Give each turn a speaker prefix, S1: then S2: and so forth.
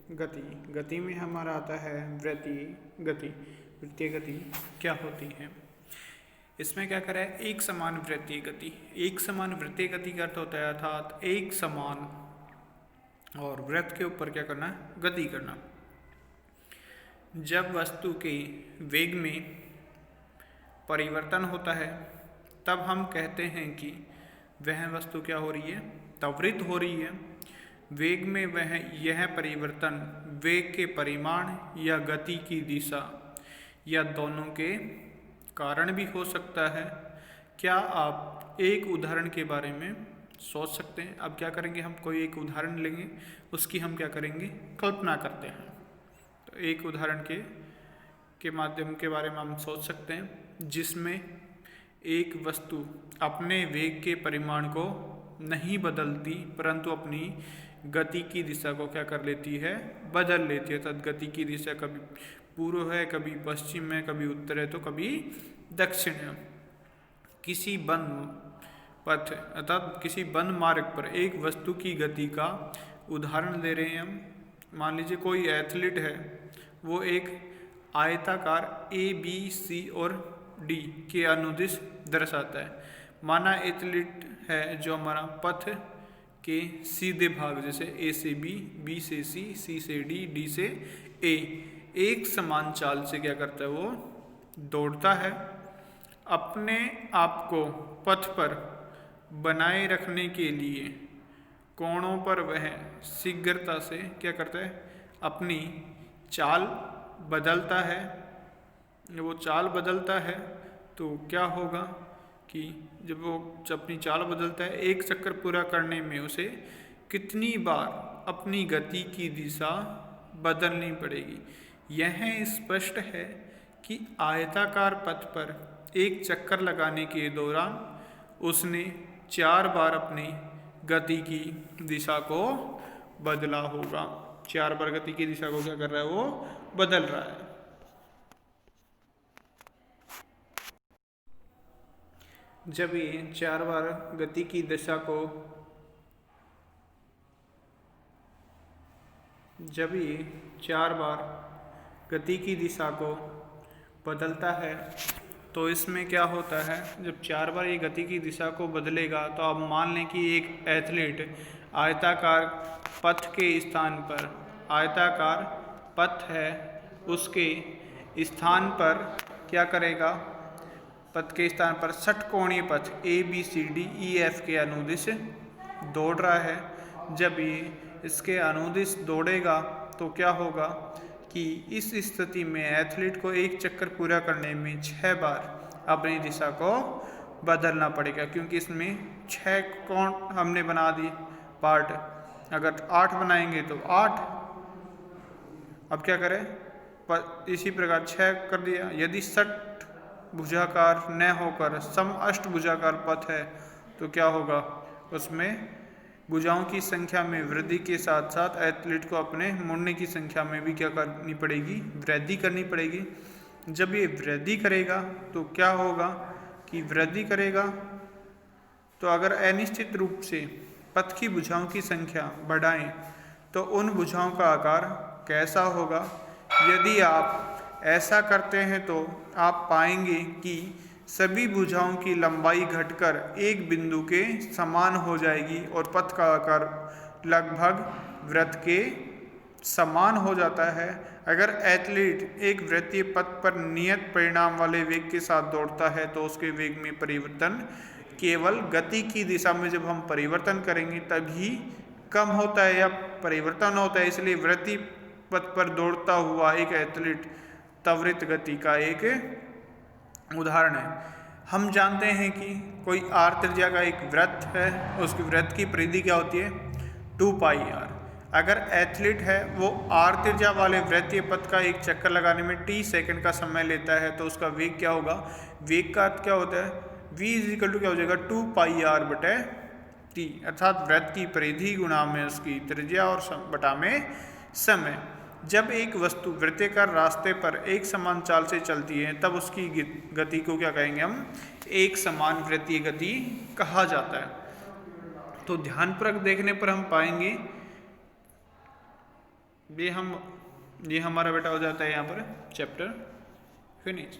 S1: गति। गति में हमारा आता है वृत्तीय गति। वृत्तीय गति क्या होती है? इसमें क्या करें, एक समान वृत्तीय गति। एक समान वृत्तीय गति का अर्थ होता है अर्थात एक समान और वृत्त के ऊपर क्या करना, गति करना। जब वस्तु के वेग में परिवर्तन होता है तब हम कहते हैं कि वह वस्तु क्या हो रही है, त्वरित हो रही है। वेग में यह परिवर्तन वेग के परिमाण या गति की दिशा या दोनों के कारण भी हो सकता है। क्या आप एक उदाहरण के बारे में सोच सकते हैं? अब क्या करेंगे, हम कोई एक उदाहरण लेंगे, उसकी हम क्या करेंगे, कल्पना करते हैं। तो एक उदाहरण के माध्यम के बारे में हम सोच सकते हैं जिसमें एक वस्तु अपने वेग के परिमाण को नहीं बदलती परंतु अपनी गति की दिशा को क्या कर लेती है, बदल लेती है। अर्थात गति की दिशा कभी पूर्व है, कभी पश्चिम है, कभी उत्तर है, तो कभी दक्षिण है। किसी बंद पथ अर्थात किसी बंद मार्ग पर एक वस्तु की गति का उदाहरण ले रहे हैं हम। मान लीजिए कोई एथलीट है, वो एक आयताकार ABC और D के अनुदिश दर्शाता है। माना एथलीट है जो हमारा पथ के सीधे भाग जैसे A से B, B से C, C से D, D से A एक समान चाल से क्या करता है, वो दौड़ता है। अपने आप को पथ पर बनाए रखने के लिए कोणों पर वह शीघ्रता से क्या करता है, अपनी चाल बदलता है। जब वो चाल बदलता है तो क्या होगा कि जब वो अपनी चाल बदलता है, एक चक्कर पूरा करने में उसे कितनी बार अपनी गति की दिशा बदलनी पड़ेगी। यह स्पष्ट है कि आयताकार पथ पर एक चक्कर लगाने के दौरान उसने 4 बार अपनी गति की दिशा को बदला होगा। 4 बार गति की दिशा को क्या कर रहा है, वो बदल रहा है। जब ये 4 बार गति की दिशा को बदलता है तो इसमें क्या होता है, जब 4 बार ये गति की दिशा को बदलेगा तो अब मान लें कि एक एथलीट आयताकार पथ के स्थान पर, आयताकार पथ है उसके स्थान पर क्या करेगा, पथ के स्थान पर षटकोणीय पथ ABCDEF के अनुदिश दौड़ रहा है। जब ये इसके अनुदिश दौड़ेगा तो क्या होगा कि इस स्थिति में एथलीट को एक चक्कर पूरा करने में 6 बार अपनी दिशा को बदलना पड़ेगा, क्योंकि इसमें 6 कोण हमने बना दी पार्ट। अगर 8 बनाएंगे तो 8, अब क्या करें, इसी प्रकार 6 कर दिया। यदि षट भुजाकार न होकर सम अष्टभुजाकार पथ है तो क्या होगा, उसमें भुजाओं की संख्या में वृद्धि के साथ साथ एथलीट को अपने मुड़ने की संख्या में भी क्या करनी पड़ेगी, वृद्धि करनी पड़ेगी। जब ये वृद्धि करेगा तो क्या होगा कि वृद्धि करेगा तो अगर अनिश्चित रूप से पथ की भुजाओं की संख्या बढ़ाएं तो उन भुजाओं का आकार कैसा होगा। यदि आप ऐसा करते हैं तो आप पाएंगे कि सभी भुजाओं की लंबाई घटकर एक बिंदु के समान हो जाएगी और पथ का आकार लगभग वृत्त के समान हो जाता है। अगर एथलीट एक वृत्तीय पथ पर नियत परिणाम वाले वेग के साथ दौड़ता है तो उसके वेग में परिवर्तन केवल गति की दिशा में जब हम परिवर्तन करेंगे तभी कम होता है या परिवर्तन होता है। इसलिए वृत्तीय पथ पर दौड़ता हुआ एक एथलीट त्वरित गति का एक उदाहरण है। हम जानते हैं कि कोई r त्रिज्या का एक वृत्त है, उसकी वृत्त की परिधि क्या होती है, 2πr। अगर एथलीट है वो r त्रिज्या वाले वृत्तीय पथ का एक चक्कर लगाने में t सेकंड का समय लेता है तो उसका वेग क्या होगा, वेग का अर्थ क्या होता है, v = क्या हो जाएगा 2πr/t, अर्थात वृत्त की परिधि गुणा में उसकी त्रिज्या और बटा में समय। जब एक वस्तु वृत्ताकार रास्ते पर एक समान चाल से चलती है तब उसकी गति को क्या कहेंगे हम, एक समान वृत्तीय गति कहा जाता है। तो ध्यानपूर्वक देखने पर हम पाएंगे ये हमारा बेटा हो जाता है यहाँ पर चैप्टर फिनिश।